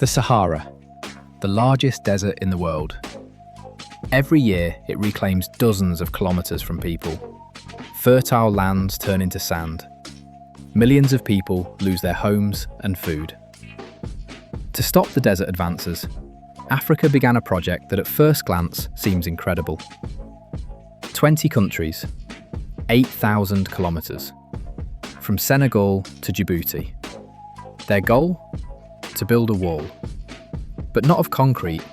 The Sahara, the largest desert in the world. Every year, it reclaims dozens of kilometres from people. Fertile lands turn into sand. Millions of people lose their homes and food. To stop the desert advances, Africa began a project that at first glance seems incredible. 20 countries, 8,000 kilometres, from Senegal to Djibouti. Their goal? To build a wall. But not of concrete,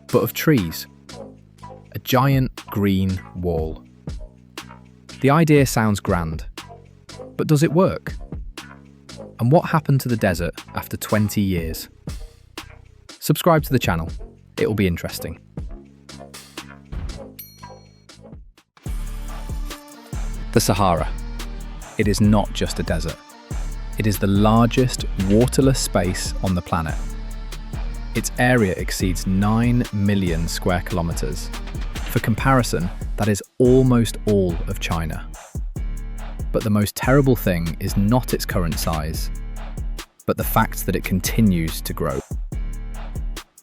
but of trees. A giant green wall. The idea sounds grand, but does it work? And what happened to the desert after 20 years? Subscribe to the channel, it will be interesting. The Sahara. It is not just a desert. It is the largest waterless space on the planet. Its area exceeds 9 million square kilometres. For comparison, that is almost all of China. But the most terrible thing is not its current size, but the fact that it continues to grow.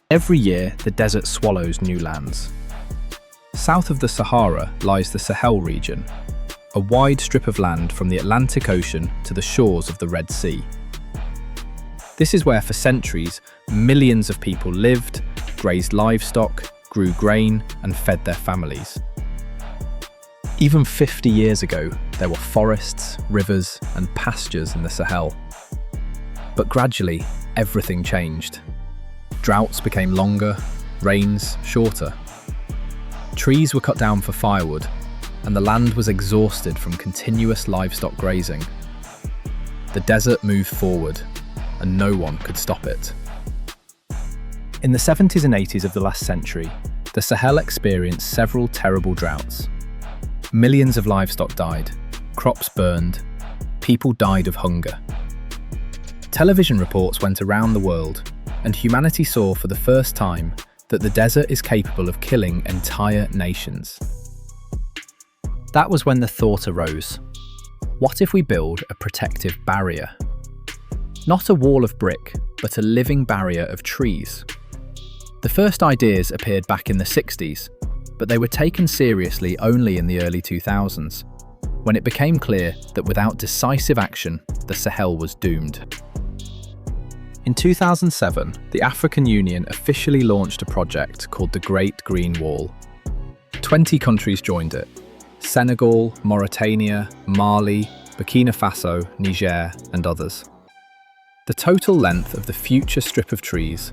Every year, the desert swallows new lands. South of the Sahara lies the Sahel region, a wide strip of land from the Atlantic Ocean to the shores of the Red Sea. This is where for centuries, millions of people lived, grazed livestock, grew grain, and fed their families. Even 50 years ago, there were forests, rivers, and pastures in the Sahel. But gradually, everything changed. Droughts became longer, rains shorter. Trees were cut down for firewood, and the land was exhausted from continuous livestock grazing. The desert moved forward, and no one could stop it. In the 70s and 80s of the last century, the Sahel experienced several terrible droughts. Millions of livestock died, crops burned, people died of hunger. Television reports went around the world, and humanity saw for the first time that the desert is capable of killing entire nations. That was when the thought arose, what if we build a protective barrier? Not a wall of brick, but a living barrier of trees. The first ideas appeared back in the 60s, but they were taken seriously only in the early 2000s, when it became clear that without decisive action, the Sahel was doomed. In 2007, the African Union officially launched a project called the Great Green Wall. 20 countries joined it. Senegal, Mauritania, Mali, Burkina Faso, Niger, and others. The total length of the future strip of trees,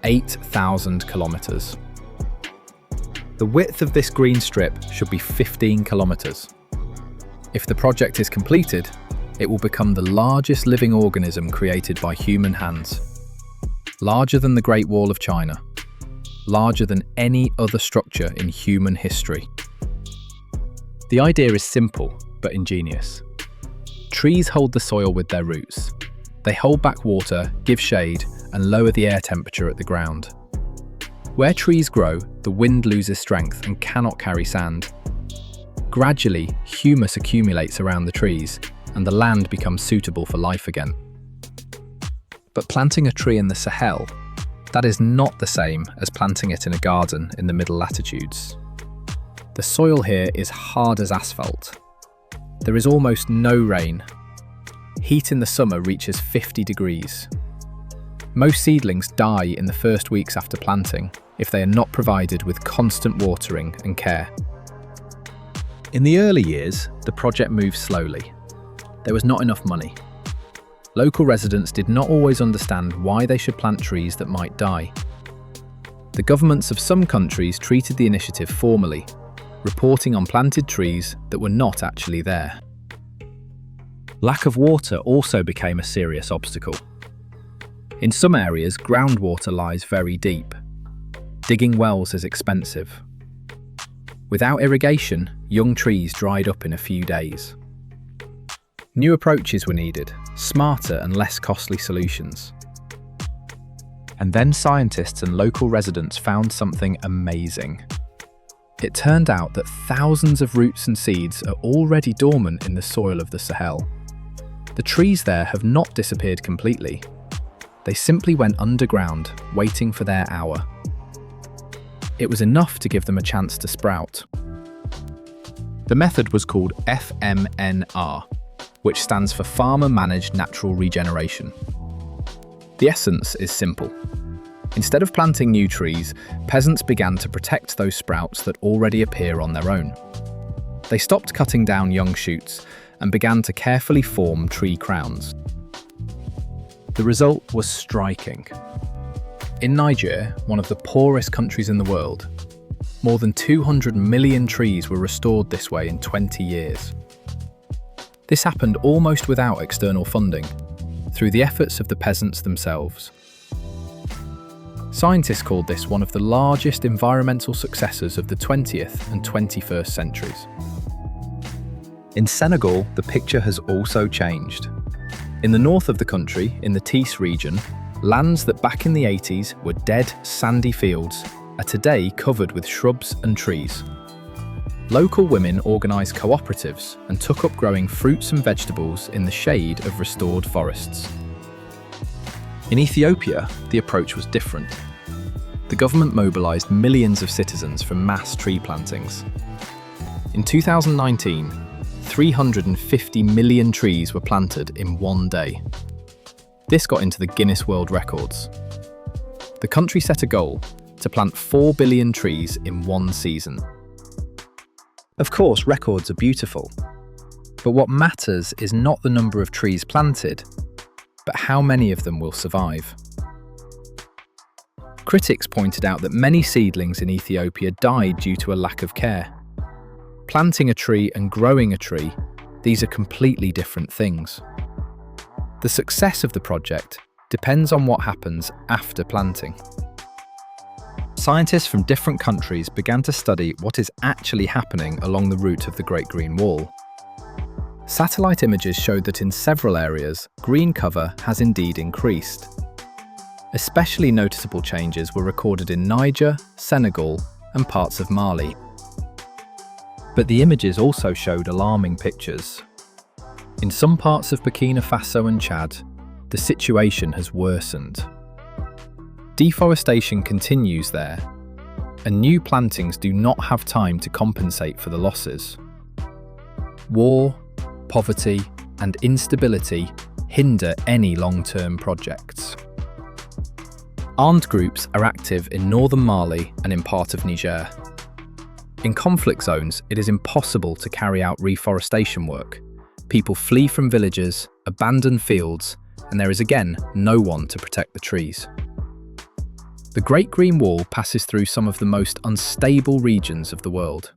8,000 kilometres. The width of this green strip should be 15 kilometres. If the project is completed, it will become the largest living organism created by human hands. Larger than the Great Wall of China. Larger than any other structure in human history. The idea is simple, but ingenious. Trees hold the soil with their roots. They hold back water, give shade, and lower the air temperature at the ground. Where trees grow, the wind loses strength and cannot carry sand. Gradually, humus accumulates around the trees, and the land becomes suitable for life again. But planting a tree in the Sahel, that is not the same as planting it in a garden in the middle latitudes. The soil here is hard as asphalt. There is almost no rain. Heat in the summer reaches 50 degrees. Most seedlings die in the first weeks after planting if they are not provided with constant watering and care. In the early years, the project moved slowly. There was not enough money. Local residents did not always understand why they should plant trees that might die. The governments of some countries treated the initiative formally, reporting on planted trees that were not actually there. Lack of water also became a serious obstacle. In some areas, groundwater lies very deep. Digging wells is expensive. Without irrigation, young trees dried up in a few days. New approaches were needed, smarter and less costly solutions. And then scientists and local residents found something amazing. It turned out that thousands of roots and seeds are already dormant in the soil of the Sahel. The trees there have not disappeared completely. They simply went underground, waiting for their hour. It was enough to give them a chance to sprout. The method was called FMNR, which stands for Farmer Managed Natural Regeneration. The essence is simple. Instead of planting new trees, peasants began to protect those sprouts that already appear on their own. They stopped cutting down young shoots and began to carefully form tree crowns. The result was striking. In Niger, one of the poorest countries in the world, more than 200 million trees were restored this way in 20 years. This happened almost without external funding, through the efforts of the peasants themselves. Scientists called this one of the largest environmental successes of the 20th and 21st centuries. In Senegal, the picture has also changed. In the north of the country, in the Tis region, lands that back in the 80s were dead, sandy fields are today covered with shrubs and trees. Local women organised cooperatives and took up growing fruits and vegetables in the shade of restored forests. In Ethiopia, the approach was different. The government mobilised millions of citizens for mass tree plantings. In 2019, 350 million trees were planted in one day. This got into the Guinness World Records. The country set a goal to plant 4 billion trees in one season. Of course, records are beautiful, but what matters is not the number of trees planted, but how many of them will survive. Critics pointed out that many seedlings in Ethiopia died due to a lack of care. Planting a tree and growing a tree, these are completely different things. The success of the project depends on what happens after planting. Scientists from different countries began to study what is actually happening along the route of the Great Green Wall. Satellite images showed that in several areas, green cover has indeed increased. Especially noticeable changes were recorded in Niger, Senegal, and parts of Mali. But the images also showed alarming pictures. In some parts of Burkina Faso and Chad, the situation has worsened. Deforestation continues there, and new plantings do not have time to compensate for the losses. War, poverty, and instability hinder any long-term projects. Armed groups are active in northern Mali and in part of Niger. In conflict zones, it is impossible to carry out reforestation work. People flee from villages, abandon fields, and there is again no one to protect the trees. The Great Green Wall passes through some of the most unstable regions of the world.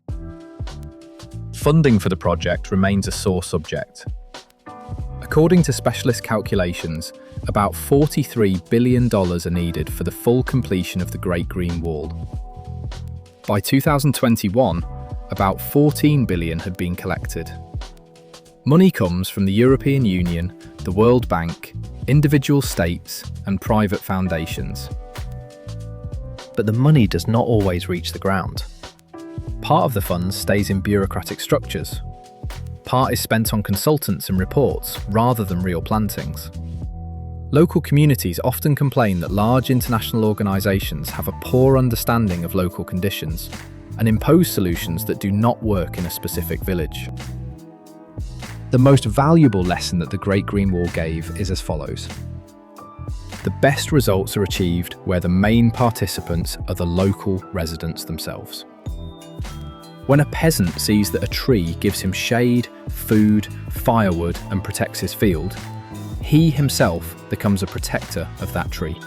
Funding for the project remains a sore subject. According to specialist calculations, about $43 billion are needed for the full completion of the Great Green Wall. By 2021, about $14 billion had been collected. Money comes from the European Union, the World Bank, individual states, and private foundations. But the money does not always reach the ground. Part of the funds stays in bureaucratic structures. Part is spent on consultants and reports rather than real plantings. Local communities often complain that large international organisations have a poor understanding of local conditions and impose solutions that do not work in a specific village. The most valuable lesson that the Great Green Wall gave is as follows. The best results are achieved where the main participants are the local residents themselves. When a peasant sees that a tree gives him shade, food, firewood, and protects his field, he himself becomes a protector of that tree.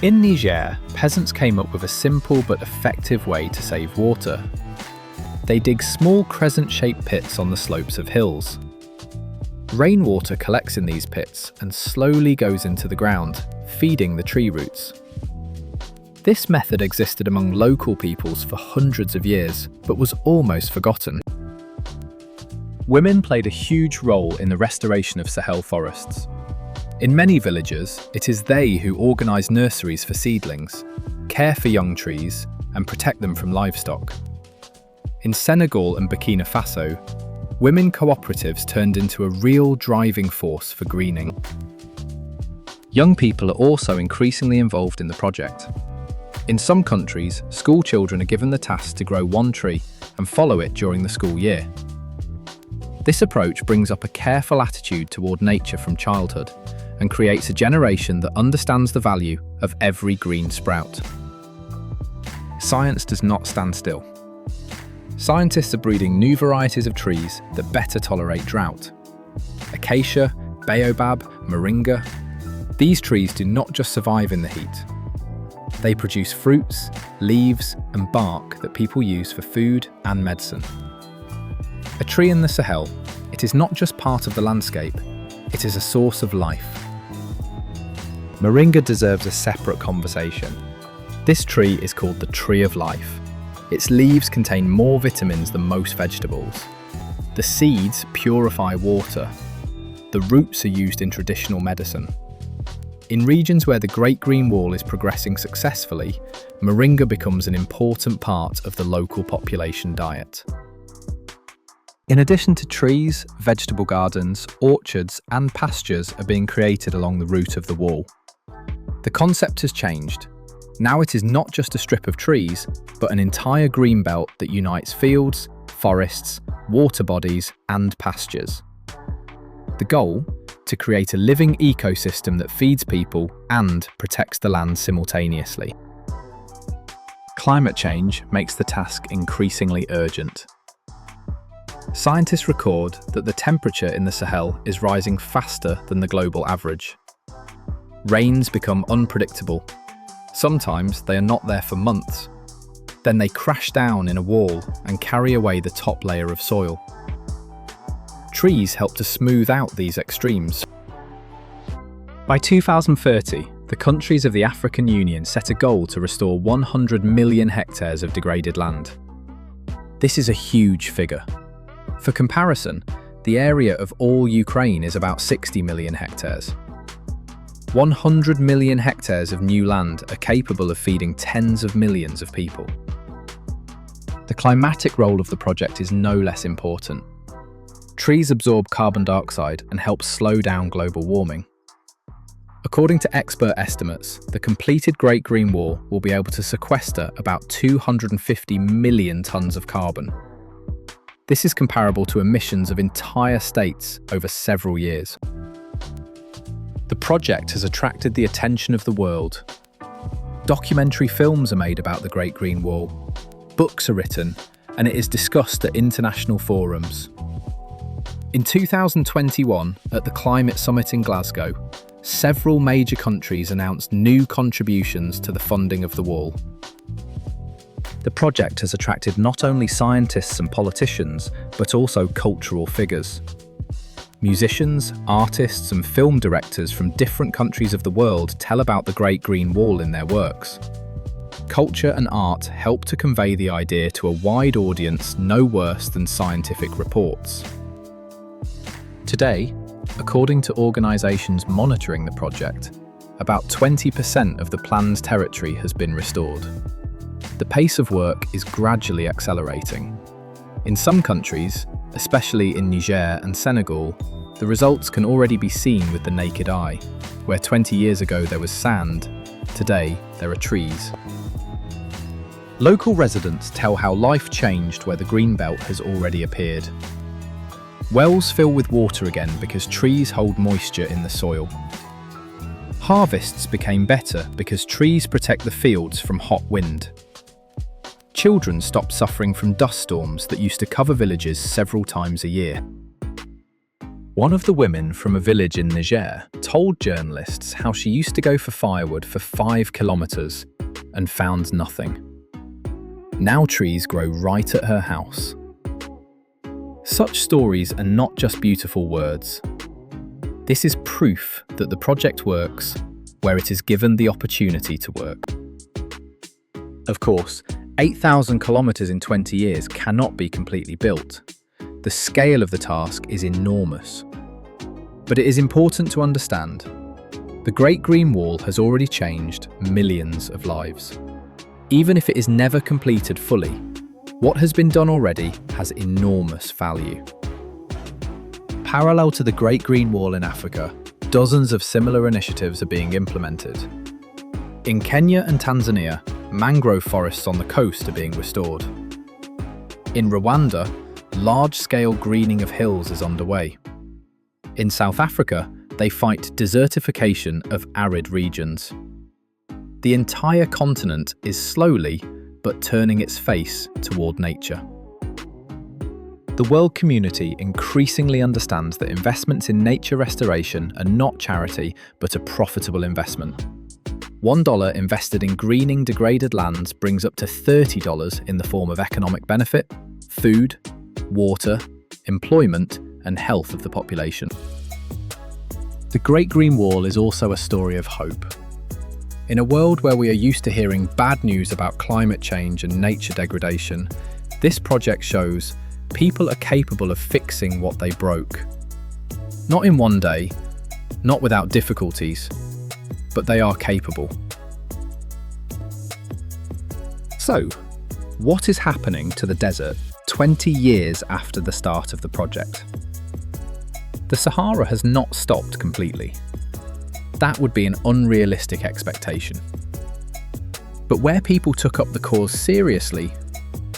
In Niger, peasants came up with a simple but effective way to save water. They dig small crescent-shaped pits on the slopes of hills. Rainwater collects in these pits and slowly goes into the ground, feeding the tree roots. This method existed among local peoples for hundreds of years, but was almost forgotten. Women played a huge role in the restoration of Sahel forests. In many villages, it is they who organise nurseries for seedlings, care for young trees, and protect them from livestock. In Senegal and Burkina Faso, women cooperatives turned into a real driving force for greening. Young people are also increasingly involved in the project. In some countries, school children are given the task to grow one tree and follow it during the school year. This approach brings up a careful attitude toward nature from childhood and creates a generation that understands the value of every green sprout. Science does not stand still. Scientists are breeding new varieties of trees that better tolerate drought. Acacia, baobab, moringa. These trees do not just survive in the heat. They produce fruits, leaves, and bark that people use for food and medicine. A tree in the Sahel, it is not just part of the landscape, it is a source of life. Moringa deserves a separate conversation. This tree is called the tree of life. Its leaves contain more vitamins than most vegetables. The seeds purify water. The roots are used in traditional medicine. In regions where the Great Green Wall is progressing successfully, moringa becomes an important part of the local population diet. In addition to trees, vegetable gardens, orchards, and pastures are being created along the route of the wall. The concept has changed. Now it is not just a strip of trees, but an entire green belt that unites fields, forests, water bodies, and pastures. The goal? To create a living ecosystem that feeds people and protects the land simultaneously. Climate change makes the task increasingly urgent. Scientists record that the temperature in the Sahel is rising faster than the global average. Rains become unpredictable. Sometimes they are not there for months. Then they crash down in a wall and carry away the top layer of soil. Trees help to smooth out these extremes. By 2030, the countries of the African Union set a goal to restore 100 million hectares of degraded land. This is a huge figure. For comparison, the area of all Ukraine is about 60 million hectares. 100 million hectares of new land are capable of feeding tens of millions of people. The climatic role of the project is no less important. Trees absorb carbon dioxide and help slow down global warming. According to expert estimates, the completed Great Green Wall will be able to sequester about 250 million tonnes of carbon. This is comparable to emissions of entire states over several years. The project has attracted the attention of the world. Documentary films are made about the Great Green Wall, books are written, and it is discussed at international forums. In 2021, at the Climate Summit in Glasgow, several major countries announced new contributions to the funding of the wall. The project has attracted not only scientists and politicians, but also cultural figures. Musicians, artists, and film directors from different countries of the world tell about the Great Green Wall in their works. Culture and art help to convey the idea to a wide audience no worse than scientific reports. Today, according to organisations monitoring the project, about 20% of the planned territory has been restored. The pace of work is gradually accelerating. In some countries, especially in Niger and Senegal, the results can already be seen with the naked eye. Where 20 years ago there was sand, today there are trees. Local residents tell how life changed where the greenbelt has already appeared. Wells fill with water again because trees hold moisture in the soil. Harvests became better because trees protect the fields from hot wind. Children stopped suffering from dust storms that used to cover villages several times a year. One of the women from a village in Niger told journalists how she used to go for firewood for 5 kilometers and found nothing. Now trees grow right at her house. Such stories are not just beautiful words. This is proof that the project works where it is given the opportunity to work. Of course, 8,000 kilometers in 20 years cannot be completely built. The scale of the task is enormous. But it is important to understand, the Great Green Wall has already changed millions of lives. Even if it is never completed fully, what has been done already has enormous value. Parallel to the Great Green Wall in Africa, dozens of similar initiatives are being implemented. In Kenya and Tanzania, mangrove forests on the coast are being restored. In Rwanda, large-scale greening of hills is underway. In South Africa, they fight desertification of arid regions. The entire continent is slowly but turning its face toward nature. The world community increasingly understands that investments in nature restoration are not charity but a profitable investment. $1 invested in greening degraded lands brings up to $30 in the form of economic benefit, food, water, employment, and health of the population. The Great Green Wall is also a story of hope. In a world where we are used to hearing bad news about climate change and nature degradation, this project shows people are capable of fixing what they broke. Not in one day, not without difficulties, but they are capable. So, what is happening to the desert 20 years after the start of the project? The Sahara has not stopped completely. That would be an unrealistic expectation. But where people took up the cause seriously,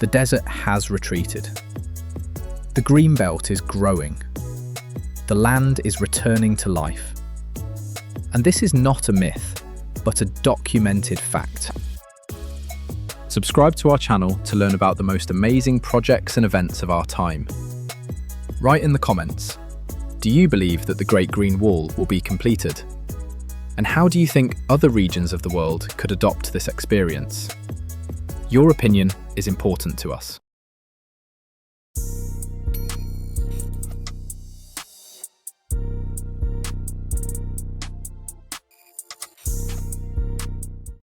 the desert has retreated. The green belt is growing. The land is returning to life. And this is not a myth, but a documented fact. Subscribe to our channel to learn about the most amazing projects and events of our time. Write in the comments, do you believe that the Great Green Wall will be completed? And how do you think other regions of the world could adopt this experience? Your opinion is important to us.